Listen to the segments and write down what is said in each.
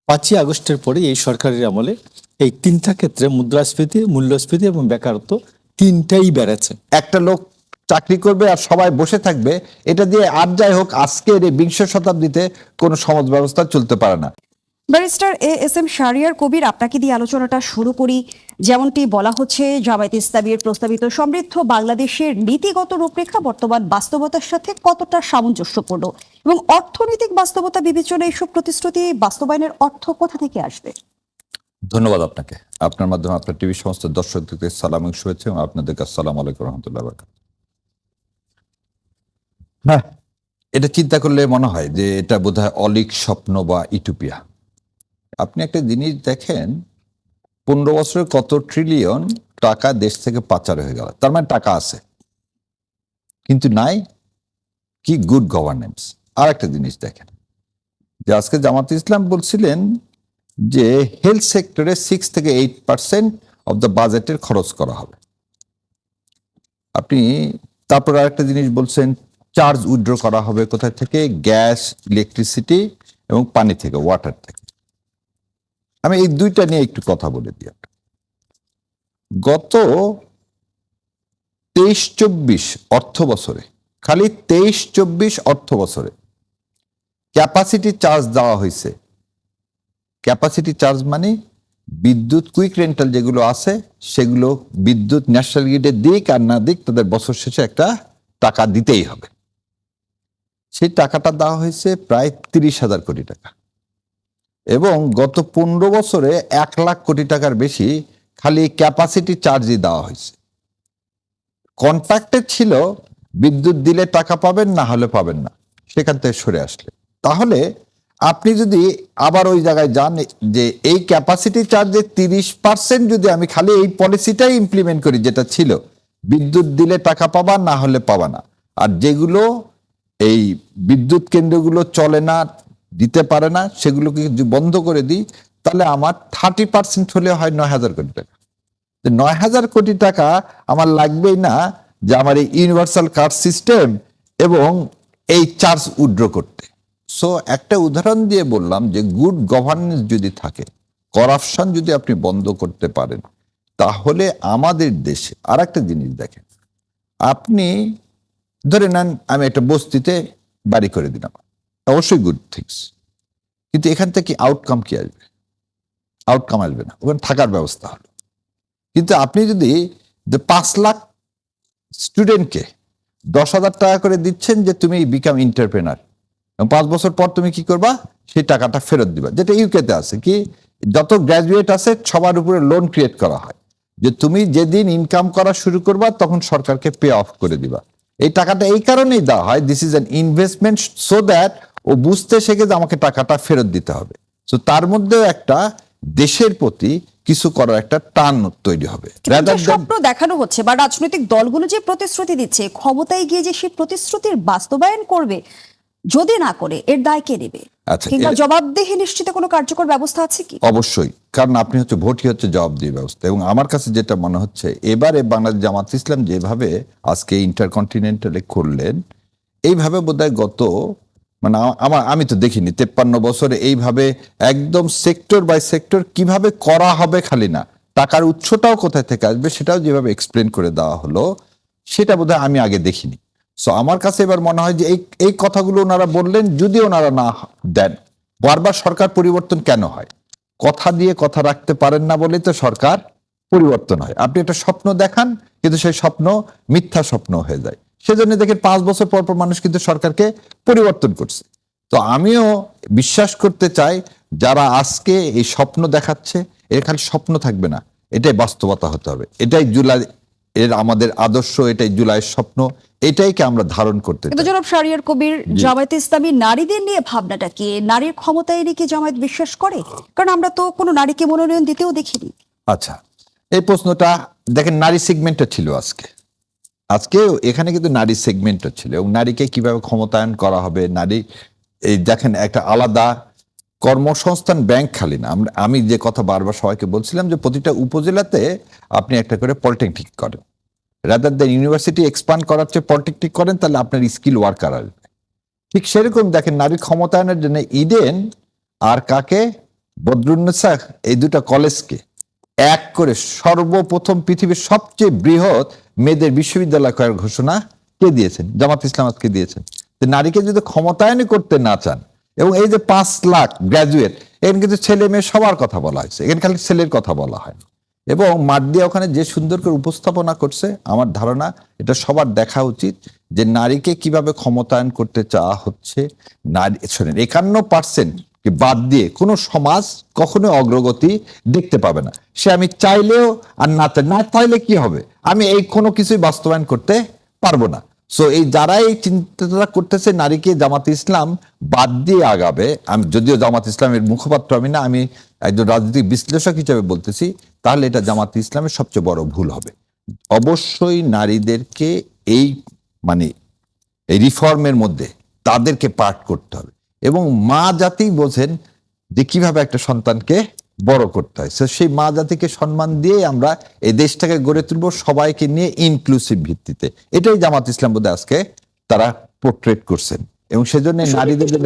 5ই আগস্টের পরে এই সরকারের আমলে এই তিনটা ক্ষেত্রে মুদ্রাস্ফীতি, মূল্যস্ফীতি এবং বেকারত্ব তিনটাই বেড়েছে। একটা লোক চাকরি করবে আর সবাই বসে থাকবে, এটা দিয়ে আর যাই হোক আজকের এই 20 শতাব্দীতে কোনো সমাজ ব্যবস্থা চলতে পারে না। Barrister S M Shahriar Kabir, আপনাকে দিয়ে আলোচনাটা শুরু করি। যেমনটি বলা হচ্ছে, জামায়াতে ইসলামীর প্রস্তাবিত সমৃদ্ধ বাংলাদেশের নীতিগত রূপরেখা বর্তমান বাস্তবতার সাথে কতটা সামঞ্জস্যপূর্ণ এবং অর্থনৈতিক বাস্তবতা বিবেচনায় এইসব প্রতিশ্রুতি বাস্তবায়নের অর্থ কোথা থেকে আসবে? ধন্যবাদ আপনাকে। আপনার মাধ্যমে আপনার টিভি সমস্ত দর্শকদেরকে সালাম এবং শুভেচ্ছা, এবং আপনাদেরকে আসসালামু আলাইকুম রহমতুল্লাহ বারাকাতুহু। হ্যাঁ, এটা চিন্তা করলে মনে হয় যে এটা বোধহয় অলিক স্বপ্ন বা ইউটোপিয়া। আপনি একটা জিনিস দেখেন, 15 বছরে কত ট্রিলিয়ন টাকা দেশ থেকে পাচার হয়ে গেল। তার মানে টাকা আছে, কিন্তু নাই কি গুড গভর্নেন্স। আর একটা জিনিস দেখেন, যে আজকে জামাত ইসলাম বলছিলেন যে হেলথ সেক্টরে 6 থেকে 8% অফ দ্য বাজেটের খরচ করা হবে। আপনি তারপর আরেকটা জিনিস বলছেন, চার্জ উইথড্র করা হবে কোথায় থেকে? গ্যাস, ইলেকট্রিসিটি এবং পানি থেকে, ওয়াটার থেকে। আমি এই দুইটা নিয়ে একটু কথা বলে দিই। গত 23-24 অর্থ বছরে, খালি 23-24 অর্থ বছরে ক্যাপাসিটি চার্জ দেওয়া হয়েছে। ক্যাপাসিটি চার্জ মানে বিদ্যুৎ কুইক রেন্টাল যেগুলো আছে, সেগুলো বিদ্যুৎ ন্যাশনাল গ্রিডে দিক আর না দিক, তাদের বছর শেষে একটা টাকা দিতেই হবে। সেই টাকাটা দেওয়া হয়েছে প্রায় 30,000 কোটি টাকা, এবং গত 15 বছরে 1 লাখ কোটি টাকার বেশি খালি ক্যাপাসিটি চার্জই দেওয়া হয়েছে। কন্ট্রাক্টে ছিল বিদ্যুৎ দিলে টাকা পাবেন, না হলে পাবেন না, সেখান থেকে সরে আসলে। তাহলে আপনি যদি আবার ওই জায়গায় যান, যে এই ক্যাপাসিটি চার্জের 30% যদি আমি খালি এই পলিসিটাই ইমপ্লিমেন্ট করি, যেটা ছিল বিদ্যুৎ দিলে টাকা পাবা, না হলে পাবা না, আর যেগুলো এই বিদ্যুৎ কেন্দ্রগুলো চলে না, দিতে পারে না, সেগুলোকে যদি বন্ধ করে দিই, তাহলে আমার 30% হলে হয় 9,000 কোটি টাকা। 9,000 কোটি টাকা আমার লাগবেই না যে আমার এই ইউনিভার্সাল কার্ড সিস্টেম এবং এই চার্জ উইথড্র করতে। সো একটা উদাহরণ দিয়ে বললাম যে গুড গভর্নেন্স যদি থাকে, করাপশন যদি আপনি বন্ধ করতে পারেন, তাহলে আমাদের দেশে আর একটা জিনিস দেখেন, আপনি ধরে নেন আমি একটা বস্তিতে বাড়ি করে দিলাম, অবশ্যই গুড থিংস, কিন্তু এখান থেকে আউটকাম কি আসবে? আউটকাম আসবে না, ওখানে থাকার ব্যবস্থা হলো। কিন্তু আপনি যদি 5 লাখ স্টুডেন্টকে 10,000 টাকা করে দিচ্ছেন যে তুমি বিকাম এন্টারপ্রেনার, এবং 5 বছর পর তুমি কি করবা? সেই টাকাটা ফেরত দিবা। যেটা ইউকেতে আছে, কি যত গ্রাজুয়েট আছে সবার উপরে লোন ক্রিয়েট করা হয়, যে তুমি যেদিন ইনকাম করা শুরু করবা তখন সরকারকে পে অফ করে দিবা। এই টাকাটা এই কারণেই দেওয়া হয়, this is an investment, so that ও বুঝতে শেখে যে আমাকে টাকাটা ফেরত দিতে হবে। সো তার মধ্যেও একটা দেশের প্রতি কিছু করার একটা টান তৈরি হবে। কিন্তু যে স্বপ্ন দেখানো হচ্ছে বা রাজনৈতিক দলগুলো যে প্রতিশ্রুতি দিচ্ছে, ক্ষমতায় গিয়ে যে সেই প্রতিশ্রুতির বাস্তবায়ন করবে, যদি না করে এর দায় কে নেবে? আচ্ছা, কিংবা জবাবদিহি নিশ্চিত কোনো কার্যকর ব্যবস্থা আছে কি? অবশ্যই, কারণ আপনি হচ্ছে ভোটই হচ্ছে জবাবদিহি ব্যবস্থা। এবং আমার কাছে যেটা মনে হচ্ছে, এবারে বাংলাদেশ জামাত ইসলাম যেভাবে আজকে ইন্টারকন্টিনেন্টালে করলেন, এইভাবে বোধহয় গত মানে আমি তো দেখিনি 53 বছরে এইভাবে একদম সেক্টর বাই সেক্টর কিভাবে করা হবে, খালি না টাকার উৎসটাও কোথায় থেকে আসবে সেটাও যেভাবে এক্সপ্লেন করে দেওয়া হলো, সেটা বোধহয় আমি আগে দেখিনি। সো আমার কাছে এবার মনে হয় যে এই কথাগুলো ওনারা বললেন, যদি ওনারা না দেন, বারবার সরকার পরিবর্তন কেন হয়? কথা দিয়ে কথা রাখতে পারেন না বলেই তো সরকার পরিবর্তন হয়। আপনি একটা স্বপ্ন দেখান, কিন্তু সেই স্বপ্ন মিথ্যা স্বপ্ন হয়ে যায়। সেজন্য দেখেন 5 বছর পর পর মানুষ কিন্তু সরকারকে পরিবর্তন করছে। তো আমিও বিশ্বাস করতে চাই, যারা আজকে এই স্বপ্ন দেখাচ্ছে, এর খালি স্বপ্ন থাকবে না, এটাই বাস্তবতা হতে হবে। এটাই জুলাই এর আমাদের আদর্শ, এটাই জুলাইয়ের স্বপ্ন, এটাইকে আমরা ধারণ করতে চাই। কিন্তু জনাব শাহরিয়ার কবির, জামায়াতে ইসলামী নারীদের নিয়ে ভাবনাটা কি? নারীর ক্ষমতায় কি জামায়াত বিশ্বাস করে? কারণ আমরা তো কোনো নারীকে মনোনয়ন দিতেও দেখিনি। আচ্ছা, এই প্রশ্নটা দেখেন, নারী সেগমেন্টটা ছিল আজকে এখানে কিন্তু নারী সেগমেন্টটা ছিল, এবং নারীকে কিভাবে ক্ষমতায়ন করা হবে, নারী এই দেখেন একটা আলাদা কর্মসংস্থান ব্যাংক খালি না। আমি যে কথা বারবার সবাইকে বলছিলাম, যে প্রতিটা উপজেলাতে আপনি একটা করে পলিটেকনিক করেন, রাদার দেন ইউনিভার্সিটি এক্সপান্ড করার চেয়ে পলিটেকনিক করেন, তাহলে আপনার স্কিল ওয়ার্কার আসবে। ঠিক সেরকম দেখেন, নারী ক্ষমতায়নের জন্য ইডেন আর কাকে বদরুন্নেসা এই দুটা কলেজকে এক করে সর্বপ্রথম পৃথিবীর সবচেয়ে বৃহৎ মেয়েদের বিশ্ববিদ্যালয় করার ঘোষণা কে দিয়েছেন? জামাত ইসলাম আজকে দিয়েছেন। তো নারীকে যদি ক্ষমতায়ন করতে না চান, এবং এই যে 5 লাখ গ্রাজুয়েট, এখানে কিন্তু ছেলে মেয়ে সবার কথা বলা হয়েছে, এখানে খালি ছেলের কথা বলা হয়। এবং মাঠ দিয়ে ওখানে যে সুন্দর করে উপস্থাপনা করছে, আমার ধারণা এটা সবার দেখা উচিত যে নারীকে কিভাবে ক্ষমতায়ন করতে চাওয়া হচ্ছে। নারী শোনেন, 51% বাদ দিয়ে কোনো সমাজ কখনো অগ্রগতি দেখতে পাবে না। সে আমি চাইলেও আর না চাইলে কি হবে, আমি এই কোনো কিছুই বাস্তবায়ন করতে পারবো না। সো এই যারা এই চিন্তাটা করতেছে নারীকে জামাত ইসলাম বাদ দিয়ে আগাবে, আমি যদিও জামাত ইসলামের মুখপাত্র আমি না, আমি একজন রাজনৈতিক বিশ্লেষক হিসেবে বলতেছি, তাহলে এটা জামাত ইসলামের সবচেয়ে বড় ভুল হবে। অবশ্যই নারীদেরকে এই মানে এই রিফর্মের মধ্যে তাদেরকে পাঠ করতে হবে, এবং মা জাতি বোঝেন যে কিভাবে একটা সন্তানকে বড় করতে হয়। সেই মা জাতিকে সম্মান দিয়ে আমরা এই দেশটাকে গড়ে তুলবো, সবাইকে নিয়ে ইনক্লুসিভ ভিত্তিতে। এটাই জামাত ইসলাম বোধহয় আজকে তারা পোর্ট্রেট করছেন, এবং সেজন্য নারীদের জন্য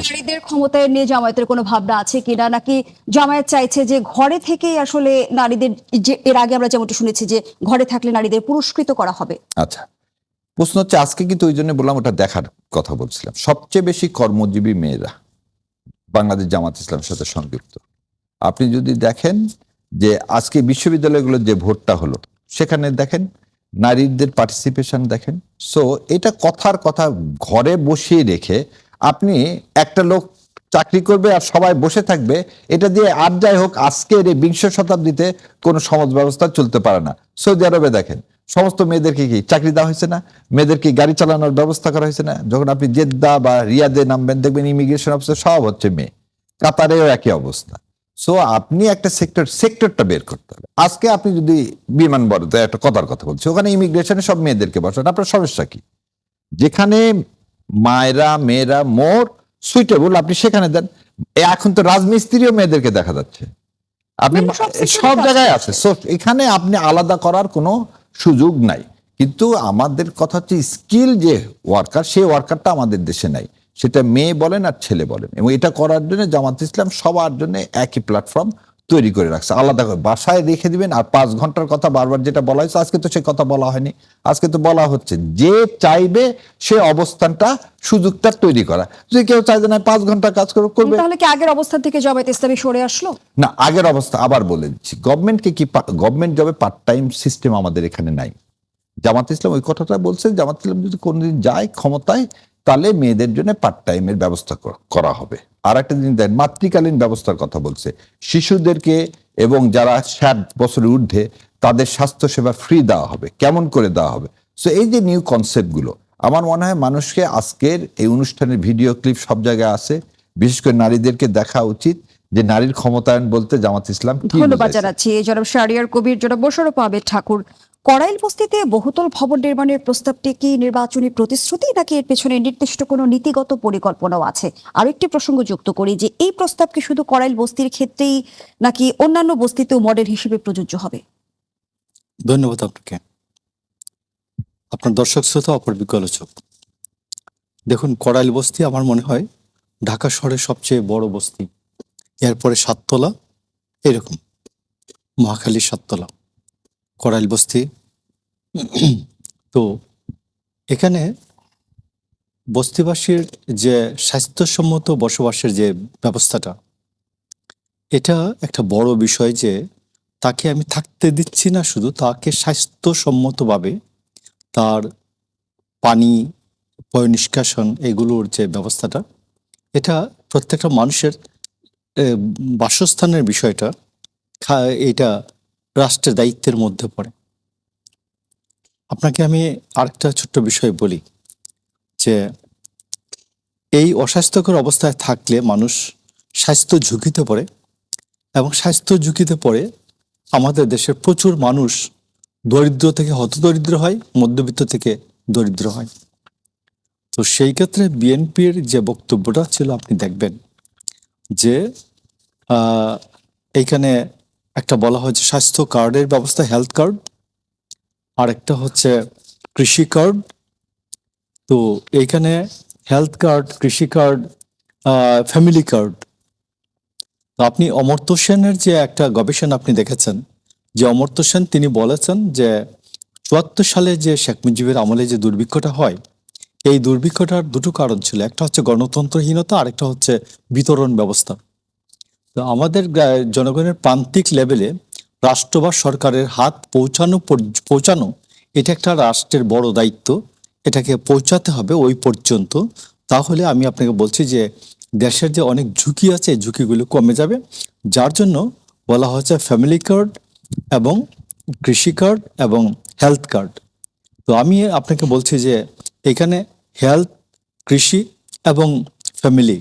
নারীদের ক্ষমতায়ন নিয়ে জামায়াতের কোনো ভাবনা আছে কিনা, নাকি জামায়াত চাইছে যে ঘরে থেকেই আসলে নারীদের, যে এর আগে আমরা যেমনটা শুনেছি যে ঘরে থাকলে নারীদের পুরস্কৃত করা হবে? আচ্ছা, প্রশ্ন হচ্ছে আজকে কিন্তু ওই জন্য বললাম, ওটা দেখার কথা বলছিলাম, সবচেয়ে বেশি কর্মজীবী মেয়েরা বাংলাদেশ জামাত ইসলামের সাথে সংযুক্ত। আপনি যদি দেখেন যে আজকে বিশ্ববিদ্যালয়গুলোর যে ভোটটা হলো, সেখানে দেখেন নারীদের পার্টিসিপেশন দেখেন। সো এটা কথার কথা, ঘরে বসিয়ে রেখে আপনি একটা লোক চাকরি করবে আর সবাই বসে থাকবে, এটা দিয়ে আর যাই হোক আজকের এই 20 শতাব্দীতে কোনো সমাজ ব্যবস্থা চলতে পারে না। সৌদি আরবে দেখেন সমস্ত মেয়েদেরকে কি চাকরি দেওয়া হয়েছে না? মেয়েদেরকে গাড়ি চালানোর ব্যবস্থা করা হয়েছে না? যখন আপনি জেদ্দা বা রিয়াদে নামবেন, দেখবেন ইমিগ্রেশন অফিসার সব হচ্ছে মেয়ে। কাতারেও একই অবস্থা। সো আপনি একটা সেক্টরটা বের করতে হবে। আজকে আপনি যদি বিমানবন্দরে, একটা কথার কথা বলছি, ওখানে ইমিগ্রেশনে সব মেয়েদেরকে বসান, আপনার সমস্যা কি? যেখানে মেয়েরা মোর সুইটেবল আপনি সেখানে দেন। এখন তো রাজমিস্ত্রিও মেয়েদেরকে দেখা যাচ্ছে, আপনি সব জায়গায় আছে। সো এখানে আপনি আলাদা করার কোনো সুযোগ নাই। কিন্তু আমাদের কথা হচ্ছে স্কিল যে ওয়ার্কার, সেই ওয়ার্কারটা আমাদের দেশে নাই, সেটা মেয়ে বলেন আর ছেলে বলেন। এবং এটা করার জন্য জামাত ইসলাম সবার জন্য একই প্ল্যাটফর্ম তৈরি করে রাখছে, আলাদা করে বাসায় রেখে দিবেন। আর 5 ঘন্টার কথা বারবার যেটা বলা হয়েছে, আজকে তো সে কথা বলা হয়নি, আজকে তো বলা হচ্ছে যে চাইবে সে অবস্থানটা, সুযোগটা তৈরি করা। যদি কেউ চাইবে না 5 ঘন্টা কাজ করবে, তাহলে কি আগের অবস্থান থেকে জামায়াত ইসলামী সরে আসলো? না, আগের অবস্থা আবার বলে দিচ্ছি, গভর্নমেন্টকে কি গভর্নমেন্ট জবে পার্ট টাইম সিস্টেম আমাদের এখানে নাই। জামাত ইসলাম ওই কথাটা বলছে, জামাত ইসলাম যদি কোনদিন যায় ক্ষমতায়, তাহলে মেয়েদের জন্য পার্ট টাইমের ব্যবস্থা করা হবে। আর একটা জিনিস দেন, মাতৃকালীন ব্যবস্থার কথা বলছে, শিশুদেরকে এবং যারা 60 বছরের ঊর্ধ্বে তাদের স্বাস্থ্য সেবা ফ্রি দেওয়া হবে। কেমন করে দেওয়া হবে? সো এই যে নিউ কনসেপ্টগুলো, আমার মনে হয় মানুষকে আজকের এই অনুষ্ঠানের ভিডিও ক্লিপ সব জায়গায় আছে, বিশেষ করে নারীদেরকে দেখা উচিত যে নারীর ক্ষমতায়ন বলতে জামাত ইসলাম কি ধন্যবাদ বুঝাইছে। জানাচ্ছি জনাব শাহরিয়ার কবির, জনাব মোশাররফ আহমেদ ঠাকুর। করাইল বস্তিতে বহুতল ভবন নির্মাণের প্রস্তাবটি কি নির্বাচনী প্রতিশ্রুতি, নাকি এর পেছনে নির্দিষ্ট কোনো নীতিগত পরিকল্পনাও আছে? আরেকটি প্রসঙ্গ যুক্ত করি যে এই প্রস্তাব কি শুধু করাইল বস্তির ক্ষেত্রেই, নাকি অন্যান্য বস্তিতেও মডেল হিসেবে প্রযোজ্য হবে? ধন্যবাদ আপনাকে। আপনার দর্শক শ্রোতা, অপরবিজ্ঞ আলোচক, দেখুন, করাইল বস্তি আমার মনে হয় ঢাকা শহরের সবচেয়ে বড় বস্তি। এরপরে 7তলা, এরকম মহাখালী 7তলা করাইল বস্তি। তো এখানে বস্তিবাসীর যে স্বাস্থ্যসম্মত বসবাসের যে ব্যবস্থাটা, এটা একটা বড় বিষয়। যে তাকে আমি থাকতে দিচ্ছি না, শুধু তাকে স্বাস্থ্যসম্মতভাবে তার পানি, পয়ঃনিষ্কাশন, এগুলোর যে ব্যবস্থাটা, এটা প্রত্যেকটা মানুষের বাসস্থানের বিষয়টা, এটা রাষ্ট্রের দায়িত্বের মধ্যে পড়ে। আপনাকে আমি আরেকটা ছোট্ট বিষয় বলি, যে এই অস্বাস্থ্যকর অবস্থায় থাকলে মানুষ স্বাস্থ্য ঝুঁকিতে পড়ে, এবং স্বাস্থ্য ঝুঁকিতে পড়ে আমাদের দেশের প্রচুর মানুষ দরিদ্র থেকে হতদরিদ্র হয়, মধ্যবিত্ত থেকে দরিদ্র হয়। তো সেই ক্ষেত্রে বিএনপির যে বক্তব্যটা ছিল, আপনি দেখবেন যে এইখানে একটা বলা হয়েছে স্বাস্থ্য কার্ডের ব্যবস্থা, হেলথ কার্ড, আর একটা হচ্ছে কৃষি কার্ড। তো এইখানে হেলথ কার্ড, কৃষি কার্ড, ফ্যামিলি কার্ড, তো আপনি অমর্ত্য সেনের যে একটা গবেষণা আপনি দেখেছেন, যে অমর্ত্য সেন তিনি বলেছেন যে ৭৪ সালে যে শেখ মুজিবের আমলে যে দুর্ভিক্ষটা হয়, এই দুর্ভিক্ষটার দুটো কারণ ছিল, একটা হচ্ছে গণতন্ত্রহীনতা, আরেকটা হচ্ছে বিতরণ ব্যবস্থা। তো আমাদের জনগণের প্রান্তিক লেভেলে রাষ্ট্র বা সরকারের হাত পৌঁছানো এটা একটা রাষ্ট্রের বড় দায়িত্ব। এটাকে পৌঁছাতে হবে ওই পর্যন্ত। তাহলে আমি আপনাকে বলছি যে দেশের যে অনেক ঝুঁকি আছে, এই ঝুঁকিগুলো কমে যাবে। যার জন্য বলা হচ্ছে ফ্যামিলি কার্ড এবং কৃষি কার্ড এবং হেলথ কার্ড। তো আমি আপনাকে বলছি যে এখানে হেলথ, কৃষি এবং ফ্যামিলি,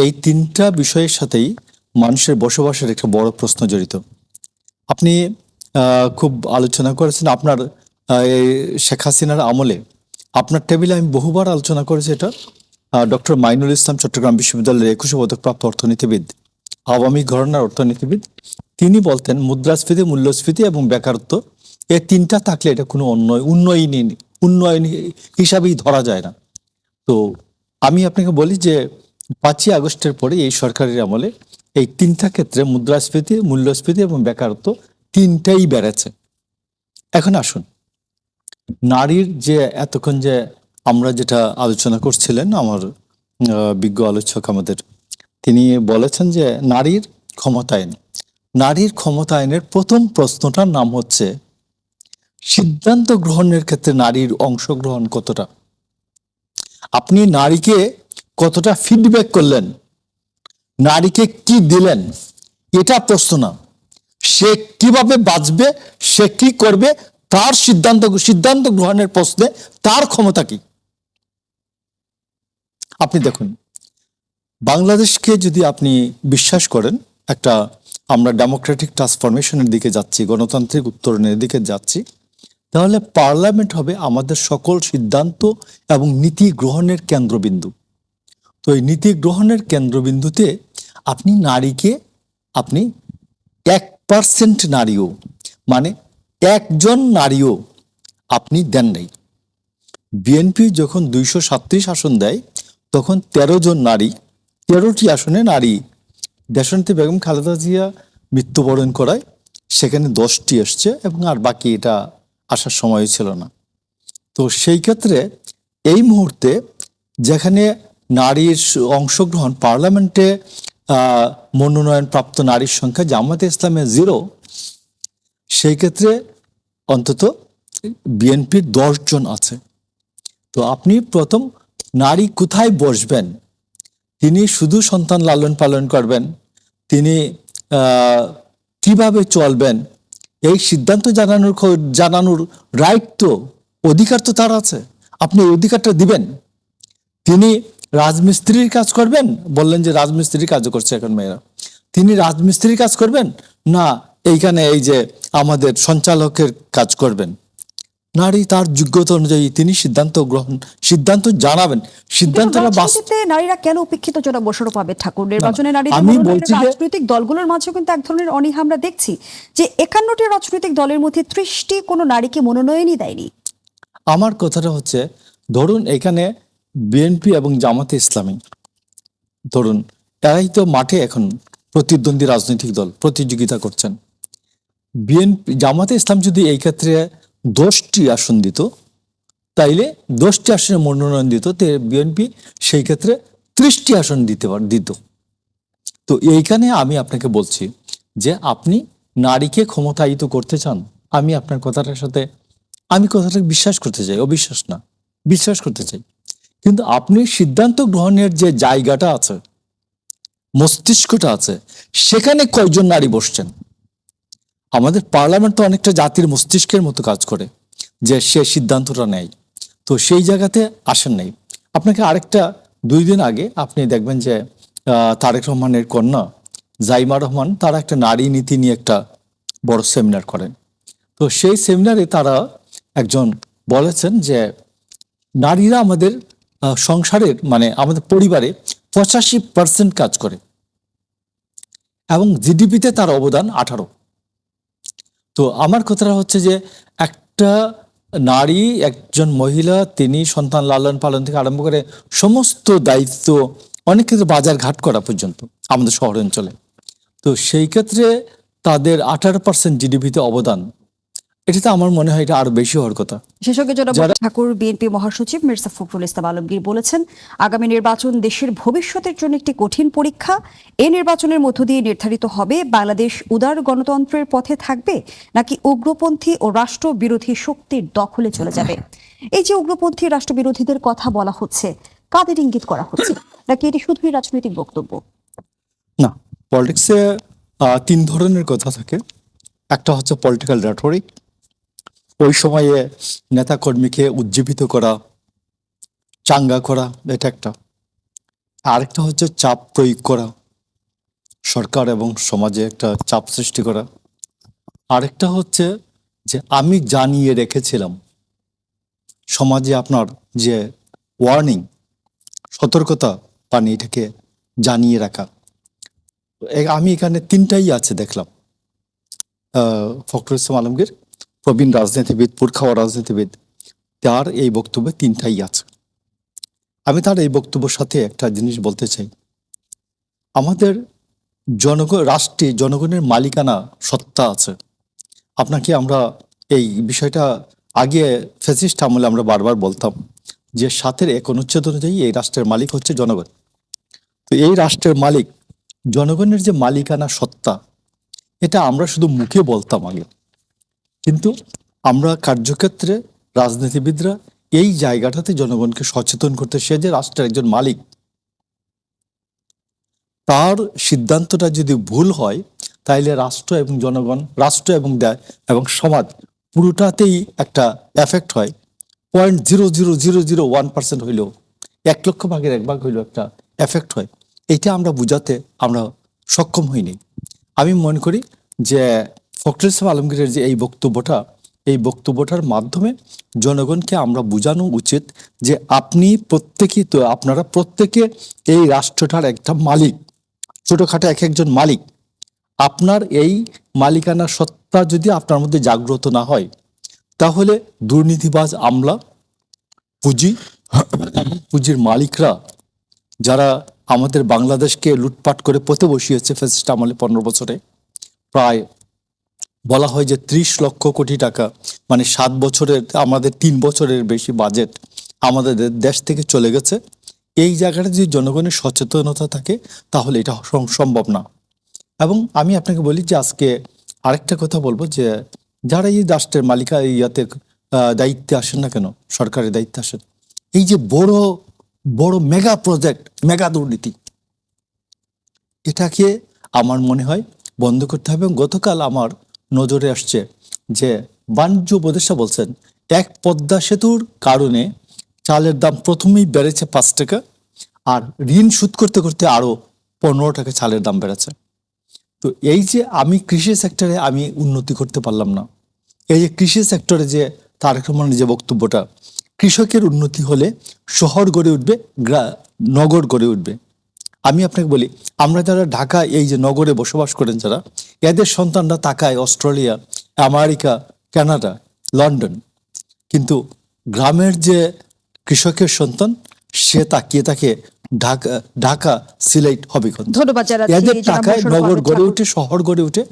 এই তিনটা বিষয়ের সাথেই মানুষের বসবাসের একটা বড় প্রশ্ন জড়িত। আপনি খুব আলোচনা করেছেন আপনার এই শেখ হাসিনার আমলে। আপনার টেবিলে আমি বহুবার আলোচনা করেছি এটা। ডক্টর মাইনুল ইসলাম চট্টগ্রাম বিশ্ববিদ্যালয়ের 21 পদকপ্রাপ্ত অর্থনীতিবিদ, আওয়ামী ঘরানার অর্থনীতিবিদ, তিনি বলতেন মুদ্রাস্ফীতি, মূল্যস্ফীতি এবং বেকারত্ব, এই তিনটা থাকলে এটা কোনো উন্নয়ন হিসাবেই ধরা যায় না। তো আমি আপনাকে বলি যে 5ই আগস্টের পরে এই সরকারের আমলে এই তিনটা ক্ষেত্রে মুদ্রাস্ফীতি, মূল্যস্ফীতি এবং বেকারত্ব তিনটাই বেড়েছে। এখন আসুন, নারীর যে এতক্ষণ যে আমরা যেটা আলোচনা করছিলেন, আমার বিজ্ঞ আলোচক আমাদের, তিনি বলেছেন যে নারীর ক্ষমতায়ন। নারীর ক্ষমতায়নের প্রথম প্রশ্নটার নাম হচ্ছে সিদ্ধান্ত গ্রহণের ক্ষেত্রে নারীর অংশগ্রহণ কতটা। আপনি নারীকে কতটা ফিডব্যাক করলেন, নারীকে কি দিলেন, এটা প্রশ্ন না। সে কিভাবে বাঁচবে, সে কি করবে, তার সিদ্ধান্ত গ্রহণের প্রশ্নে তার ক্ষমতা কি। আপনি দেখুন, বাংলাদেশকে যদি আপনি বিশ্বাস করেন একটা আমরা ডেমোক্রেটিক ট্রান্সফরমেশনের দিকে যাচ্ছি, গণতান্ত্রিক উত্তরণের দিকে যাচ্ছি, তাহলে পার্লামেন্ট হবে আমাদের সকল সিদ্ধান্ত এবং নীতি গ্রহণের কেন্দ্রবিন্দু। তো এই নীতি গ্রহণের কেন্দ্রবিন্দুতে আপনি নারীকে আপনি 1% নারীও, মানে একজন নারীও আপনি দেন নাই। বিএনপি যখন 237 আসন দেয়, তখন 13 জন নারী, 13টি আসনে নারী, দেশনেত্রী বেগম খালেদা জিয়া মৃত্যুবরণ করায়, সেখানে 10টি এসছে এবং আর বাকি এটা আসার সময় ছিল না। তো সেই ক্ষেত্রে এই মুহূর্তে যেখানে নারীর অংশগ্রহণ পার্লামেন্টে মনোনয়নপ্রাপ্ত নারীর সংখ্যা জামায়াতে ইসলামে 0, সেই ক্ষেত্রে অন্তত বিএনপির 10 জন আছে। তো আপনি প্রথম নারী কোথায় বসবেন, তিনি শুধু সন্তান লালন পালন করবেন, তিনি কিভাবে চলবেন, এই সিদ্ধান্ত জানানোর রাইট তো, অধিকার তো তার আছে। আপনি এই অধিকারটা দিবেন। তিনি রাজমিস্ত্রির কাজ করবেন, বললেন যে রাজমিস্ত্রির কাজও করছে এখন মেয়েরা, তিনি রাজমিস্ত্রির কাজ করবেন না এইখানে এই যে আমাদের সঞ্চালকের কাজ করবেন। নারী তার যোগ্যতা অনুযায়ী তিনি সিদ্ধান্ত জানাবেন। সিদ্ধান্তটা রাজনীতিতে নারীরা কেন উপেক্ষিত জনাব মোশাররফ আহমেদ ঠাকুর? নির্বাচনে নারীদের আমি মনোনয়নের বলছি যে রাজনৈতিক দলগুলোর মাঝে কিন্তু এক ধরনের অনীহা আমরা দেখছি যে 51টি রাজনৈতিক দলের মধ্যে 30টি কোনো নারীকে মনোনয়নই দেয়নি। আমার কথাটা হচ্ছে, ধরুন এখানে বিএনপি এবং জামাতে ইসলামী, ধরুন এরাই তো মাঠে এখন প্রতিদ্বন্দ্বী রাজনৈতিক দল, প্রতিযোগিতা করছেন। বিএনপি জামাতে ইসলাম যদি এই ক্ষেত্রে 10টি আসন দিত, তাইলে 10টি আসনে মনোনয়ন দিত, বিএনপি সেই ক্ষেত্রে 30টি আসন দিত। তো এইখানে আমি আপনাকে বলছি যে আপনি নারীকে ক্ষমতায়িত করতে চান, আমি আপনার কথাটার সাথে আমি কথাটা বিশ্বাস করতে চাই, অবিশ্বাস না, বিশ্বাস করতে চাই। কিন্তু আপনি সিদ্ধান্ত গ্রহণের যে জায়গাটা আছে, মস্তিষ্কটা আছে, সেখানে কয়জন নারী বসছেন? আমাদের পার্লামেন্ট তো অনেকটা জাতির মস্তিষ্কের মতো কাজ করে, যে সে সিদ্ধান্তটা নেয়। তো সেই জায়গাতে আসেন নাই। আপনাকে আরেকটা 2 দিন আগে আপনি দেখবেন যে তারেক রহমানের কন্যা জাইমা রহমান, তারা একটা নারী নীতি নিয়ে একটা বড় সেমিনার করেন। তো সেই সেমিনারে তারা একজন বলেছেন যে নারীরা আমাদের সংসারের, মানে আমাদের পরিবারে 85% কাজ করে এবং জিডিপিতে তার অবদান 18। তো আমার কথাটা হচ্ছে যে একটা নারী, একজন মহিলা, তিনি সন্তান লালন পালন থেকে আরম্ভ করে সমস্ত দায়িত্ব, অনেক কিছু বাজার ঘাট করা পর্যন্ত আমাদের শহর অঞ্চলে, তো সেই ক্ষেত্রে তাদের 18% জিডিপিতে অবদান, এটাতে আমার মনে হয় এটা আরো বেশি হওয়ার কথা। বিশেষজ্ঞ জনাব ঠাকুর বিএনপি মহাসচিব মির্জা ফখরুল ইসলাম আলমগীর বলেছেন, আগামী নির্বাচন দেশের ভবিষ্যতের জন্য একটি কঠিন পরীক্ষা। এই নির্বাচনের মধ্য দিয়ে নির্ধারিত হবে বাংলাদেশ উদার গণতন্ত্রের পথে থাকবে নাকি উগ্রপন্থী ও রাষ্ট্রবিরোধী শক্তির দখলে চলে যাবে। এই যে উগ্রপন্থী রাষ্ট্রবিরোধীদের কথা বলা হচ্ছে, কাদের ইঙ্গিত করা হচ্ছে, নাকি এটি শুধুই রাজনৈতিক বক্তব্য? না, পলিটিক্সে 3 ধরনের কথা থাকে। একটা হচ্ছে পলিটিক্যাল রেটরিক, ওই সময়ে নেতাকর্মীকে উজ্জীবিত করা, চাঙ্গা করা, এটা একটা। আরেকটা হচ্ছে চাপ প্রয়োগ করা, সরকার এবং সমাজে একটা চাপ সৃষ্টি করা। আরেকটা হচ্ছে যে আমি জানিয়ে রেখেছিলাম, সমাজে আপনার যে ওয়ার্নিং, সতর্কতা বাণী, এটাকে জানিয়ে রাখা। আমি এখানে 3টাই আছে দেখলাম। ফখরুল ইসলাম আলমগীর প্রবীণ রাজনীতিবিদ, পুরখাওয়া রাজনীতিবিদ, তার এই বক্তব্যে 3টাই আছে। আমি তার এই বক্তব্যের সাথে একটা জিনিস বলতে চাই। আমাদের রাষ্ট্রে জনগণের মালিকানা সত্তা আছে। আপনাকে আমরা এই বিষয়টা আগে ফ্যাসিস্ট আমলে আমরা বারবার বলতাম যে 7-এর 1 অনুচ্ছেদ অনুযায়ী এই রাষ্ট্রের মালিক হচ্ছে জনগণ। তো এই রাষ্ট্রের মালিক জনগণের যে মালিকানা সত্তা, এটা আমরা শুধু মুখে বলতাম আগে, কিন্তু আমরা কার্যক্ষেত্রে রাজনীতিবিদরা এই জায়গাটাতে জনগণকে সচেতন করতে, সে যে রাষ্ট্রের একজন মালিক, তার সিদ্ধান্তটা যদি ভুল হয় তাইলে রাষ্ট্র এবং জনগণ, রাষ্ট্র এবং সমাজ পুরোটাতেই একটা এফেক্ট হয়। 0.00001% হইলেও 1 লক্ষ ভাগের 1 ভাগ হইলেও একটা এফেক্ট হয়। এটা আমরা বুঝাতে আমরা সক্ষম হইনি। আমি মনে করি যে ফখরুল ইসলাম আলমগীরের যে এই বক্তব্যটার মাধ্যমে জনগণকে আমরা বোঝানো উচিত যে আপনারা প্রত্যেকে এই রাষ্ট্রটার একটা মালিক, ছোটখাটো একজন মালিক। আপনার এই মালিকানা সত্তা যদি আপনার মধ্যে জাগ্রত না হয়, তাহলে দুর্নীতিবাজ আমলা, পুঁজির মালিকরা, যারা আমাদের বাংলাদেশকে লুটপাট করে পথে বসিয়েছে ফ্যাসিস্ট আমলে 15 বছরে, প্রায় বলা হয় যে 30 লক্ষ কোটি টাকা, মানে 7 বছরের, আমাদের 3 বছরের বেশি বাজেট আমাদের দেশ থেকে চলে গেছে। এই জায়গাটা যদি জনগণের সচেতনতা থাকে তাহলে এটা সম্ভব না। এবং আমি আপনাকে বলি যে আজকে আরেকটা কথা বলবো, যে যারা এই রাষ্ট্রের মালিকা দায়িত্বে আসেন না কেন, সরকারের দায়িত্বে আসেন, এই যে বড় বড় মেগা প্রজেক্ট, মেগা দুর্নীতি, এটাকে আমার মনে হয় বন্ধ করতে হবে। এবং গতকাল আমার নজরে আসছে যে বাণিজ্য উপদেষ্টা বলছেন, এক পদ্মা সেতুর কারণে চালের দাম প্রথমেই বেড়েছে 5 টাকা, আর ঋণ শোধ করতে করতে আরো 15 টাকা চালের দাম বেড়েছে। তো এই যে আমি কৃষি সেক্টরে আমি উন্নতি করতে পারলাম না, এই যে কৃষি সেক্টরে যে তারেক রহমানের যে বক্তব্যটা, কৃষকের উন্নতি হলে শহর গড়ে উঠবে, নগর গড়ে উঠবে। আমি আপনাকে বলি, আমরা যারা ঢাকা এই যে নগরে বসবাস করেন যারা, এদের সন্তানরা তাকায় অস্ট্রেলিয়া, আমেরিকা, কানাডা, লন্ডন, কিন্তু গ্রামের যে কৃষকের সন্তান, সে তাকিয়ে থাকে ঢাকা, সিলেট, হবিগঞ্জ। ধন্যবাদ জানাচ্ছি এদের জনাব টাকায় মোশাররফ নগর আহমেদ গড়ে ঠাকুর। উঠে, শহর গড়ে উঠে।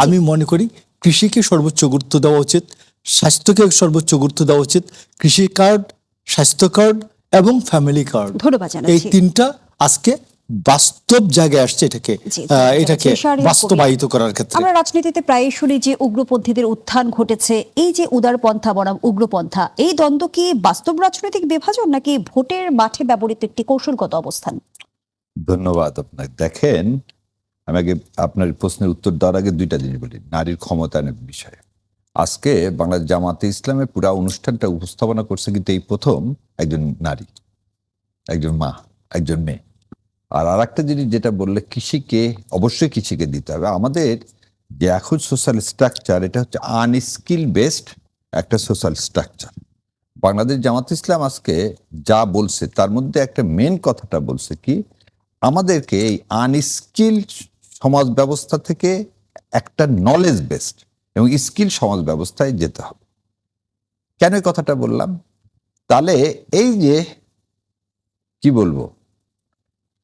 আমি মনে করি কৃষিকে সর্বোচ্চ গুরুত্ব দেওয়া উচিত, স্বাস্থ্যকে সর্বোচ্চ গুরুত্ব দেওয়া উচিত। কৃষি কার্ড, স্বাস্থ্য কার্ড এবং ফ্যামিলি কার্ড, ধন্যবাদ এই জানাচ্ছি। 3টা আজকে বাস্তব জায়গায় আসছে জি, এটাকে শাহরিয়ার কবির। বাস্তবায়িত করার ক্ষেত্রে। আমরা রাজনীতিতে প্রায়ই শুনি যে উগ্রপন্থীদের উত্থান ঘটেছে। এই যে উদারপন্থা বনাম উগ্রপন্থা, এই দ্বন্দ্ব কি বাস্তব রাজনৈতিক বিভাজন নাকি ভোটের মাঠে ব্যবহৃত একটি কৌশলগত অবস্থান? ধন্যবাদ আপনাকে। দেখেন, আমি আগে আপনার প্রশ্নের উত্তর দেওয়ার আগে 2টা জিনিস বলি। নারীর ক্ষমতায়নের বিষয়ে আজকে বাংলাদেশ জামাতে ইসলামের পুরা অনুষ্ঠানটা উপস্থাপনা করছে কিন্তু এই প্রথম একজন নারী, একজন মা, একজন মেয়ে। আর একটা জিনিস যেটা বললে, কৃষিকে অবশ্যই কৃষিকে দিতে হবে। আমাদের যে এখন সোশ্যাল স্ট্রাকচার, এটা হচ্ছে আনস্কিল বেসড একটা সোশ্যাল স্ট্রাকচার। বাংলাদেশ জামাত ইসলাম আজকে যা বলছে তার মধ্যে একটা মেন কথাটা বলছে কি, আমাদেরকে এই আনস্কিল সমাজ ব্যবস্থা থেকে একটা নলেজ বেসড এবং স্কিল সমাজ ব্যবস্থায় যেতে হবে। কেন এই কথাটা বললাম? তাহলে এই যে কি বলবো,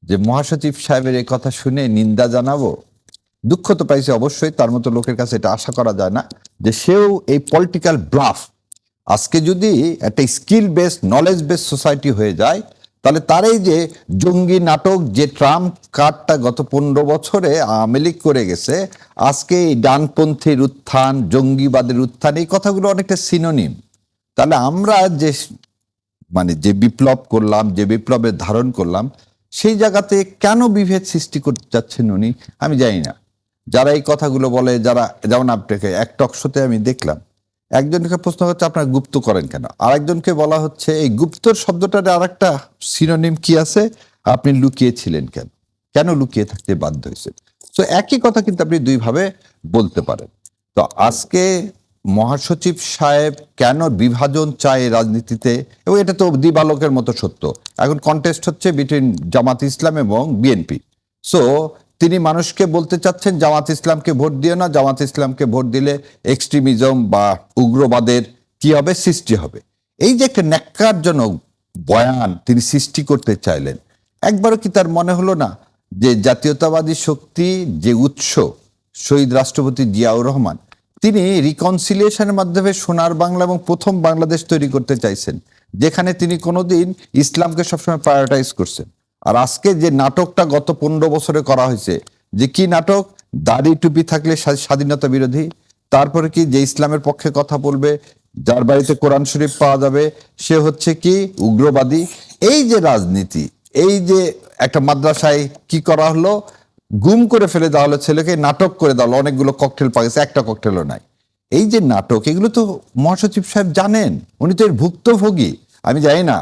যে মহাসচিব সাহেবের এই কথা শুনে নিন্দা জানাবো, দুঃখ তো পাইছে অবশ্যই, তার মতো লোকের কাছে এটা আশা করা যায় না যে সেও এই পলিটিক্যাল ব্লাফ, আজকে যদি একটা skill base knowledge base society হয়ে যায়, তাহলে তার এই যে জঙ্গি নাটক, যে ট্রাম্প কার্ডটা গত 15 বছরে আওয়ামী লীগ করে গেছে, আজকে এই ডানপন্থীর উত্থান, জঙ্গিবাদের উত্থান, এই কথাগুলো অনেকটা সিনোনিম। তাহলে আমরা যে মানে যে বিপ্লব করলাম, যে বিপ্লবের ধারণ করলাম, সেই জায়গাতে কেন বিভেদ সৃষ্টি করতে যাচ্ছেন উনি, আমি জানি না। যারা এই কথাগুলো বলে, যারা, যেমন আপনাকে এক টক শোতে আমি দেখলাম, একজনকে প্রশ্ন হচ্ছে আপনারা গুপ্ত করেন কেন, আর একজনকে বলা হচ্ছে এই গুপ্তর শব্দটার আর একটা সিনোনিম কি আছে, আপনি লুকিয়েছিলেন কেন, কেন লুকিয়ে থাকতে বাধ্য হয়েছেন। তো একই কথা কিন্তু আপনি দুইভাবে বলতে পারেন। তো আজকে মহাসচিব সাহেব কেন বিভাজন চায় রাজনীতিতে, এবং এটা তো দিবালোকের মতো সত্য। এখন কন্টেস্ট হচ্ছে বিটুইন জামাত ইসলাম এবং বিএনপি। সো তিনি মানুষকে বলতে চাচ্ছেন জামাত ইসলামকে ভোট দিও না, জামাত ইসলামকে ভোট দিলে এক্সট্রিমিজম বা উগ্রবাদের কি হবে, সৃষ্টি হবে। এই যে একটা ন্যাক্কারজনক বয়ান তিনি সৃষ্টি করতে চাইলেন, একবারও কি তার মনে হলো না যে জাতীয়তাবাদী শক্তি যে উৎস, শহীদ রাষ্ট্রপতি জিয়াউর রহমান, তিনি রিকনসিলিয়েশনের মাধ্যমে সোনার বাংলা এবং প্রথম বাংলাদেশ তৈরি করতে চাইছেন, যেখানে তিনি কোনোদিন ইসলামকে সবসময় প্রায়োরিটাইজ করছেন। আর আজকে যে নাটকটা গত 15 বছরে করা হয়েছে, যে কি নাটক, দাড়ি টুপি থাকলে স্বাধীনতা বিরোধী, তারপরে কি যে ইসলামের পক্ষে কথা বলবে, যার বাড়িতে কোরআন শরীফ পাওয়া যাবে সে হচ্ছে কি উগ্রবাদী। এই যে রাজনীতি, এই যে একটা মাদ্রাসায় কি করা হলো, গুম করে ফেলে দেওয়া হলো ছেলেকে, নাটক করে দেওয়া হলো, অনেকগুলো ককটেল পাওয়া গেছে, একটা ককটেলও নাই। এই যে নাটক, এগুলো তো মহাসচিব সাহেব জানেন, উনি তো এর ভুক্তভোগী। আমি জানি না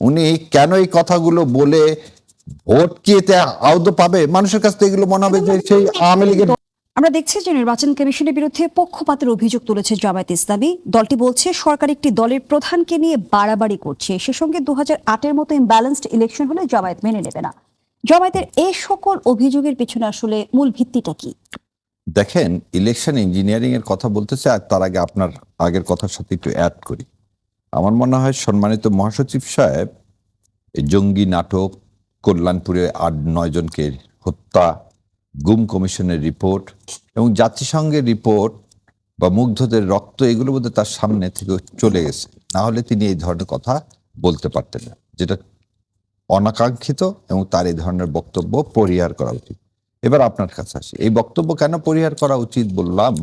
উনি কেন এই কথাগুলো বলে ভোট কি এতে আদৌ পাবে, মানুষের কাছ থেকে এগুলো মনে হবে যে সেই আওয়ামী লীগের। আমরা দেখছি যে নির্বাচন কমিশনের বিরুদ্ধে পক্ষপাতের অভিযোগ তুলেছে জামায়াত ইসলামী। দলটি বলছে সরকার একটি দলের প্রধানকে নিয়ে বাড়াবাড়ি করছে, সে সঙ্গে 2008-এর মতো ইমব্যালেন্সড ইলেকশন হলে জামায়াত মেনে নেবে না। জামায়াতের এই সকল অভিযোগের পিছনে আসলে মূল ভিত্তিটা কি? দেখেন, ইলেকশন ইঞ্জিনিয়ারিং এর কথা বলতেছে, আর তার আগে আপনার আগের কথার সাথে একটু অ্যাড করি। আমার মনে হয় সম্মানিত মহাসচিব সাহেব এই জঙ্গি নাটক, কল্যাণপুরে 8-9 জনকে হত্যা, গুম কমিশনের রিপোর্ট এবং জাতিসংঘের রিপোর্ট বা মুগ্ধদের রক্ত, এগুলো বোধহয় তার সামনে থেকে চলে গেছে, না হলে তিনি এই ধরনের কথা বলতে পারতেন না, যেটা অনাকাঙ্ক্ষিত, এবং তার এই ধরনের বক্তব্য পরিহার করা উচিত। এবার আপনার কাছে আসি, এই বক্তব্য কেন পরিহার করা উচিত বললাম,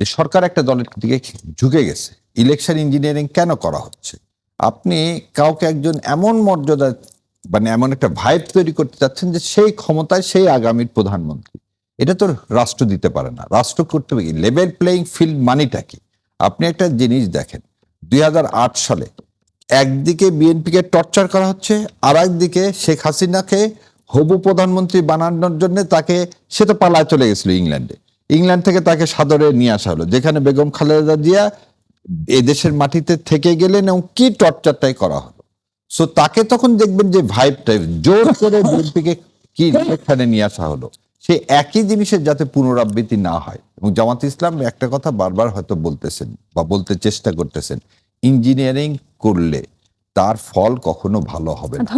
যে সরকার একটা দলের দিকে ঝুঁকে গেছে। ইলেকশন ইঞ্জিনিয়ারিং কেন করা হচ্ছে? আপনি কাউকে একজন এমন মর্যাদা, মানে এমন একটা ভাইব তৈরি করতে চাচ্ছেন যে সেই ক্ষমতায় সেই আগামীর প্রধানমন্ত্রী। এটা তো রাষ্ট্র দিতে পারে না। রাষ্ট্র করতে হবে কি, লেভেল প্লেইং ফিল্ড মানিটা কি? আপনি একটা জিনিস দেখেন, 2008 সালে একদিকে বিএনপিকে টর্চার করা হচ্ছে, আর একদিকে শেখ হাসিনাকে হবু প্রধানমন্ত্রী বানানোর জন্য তাকে, সে তো পালায় চলে গেছিল ইংল্যান্ডে, ইংল্যান্ড থেকে তাকে সাদরে নিয়ে আসা হলো, যেখানে বেগম খালেদা জিয়া এদেশের মাটিতে থেকে গেলেন এবং কি টর্চারটাই করা হলো। সো তাকে তখন দেখবেন যে ভাইবটা জোর করে বিএনপিকে কি এখানে নিয়ে আসা হলো, সে একই জিনিসের যাতে পুনরাবৃত্তি না হয়। এবং জামাত ইসলাম একটা কথা বারবার হয়তো বলতেছেন বা বলতে চেষ্টা করতেছেন, ইঞ্জিনিয়ারিং করলে তার ফল কখনো ভালো হবে না।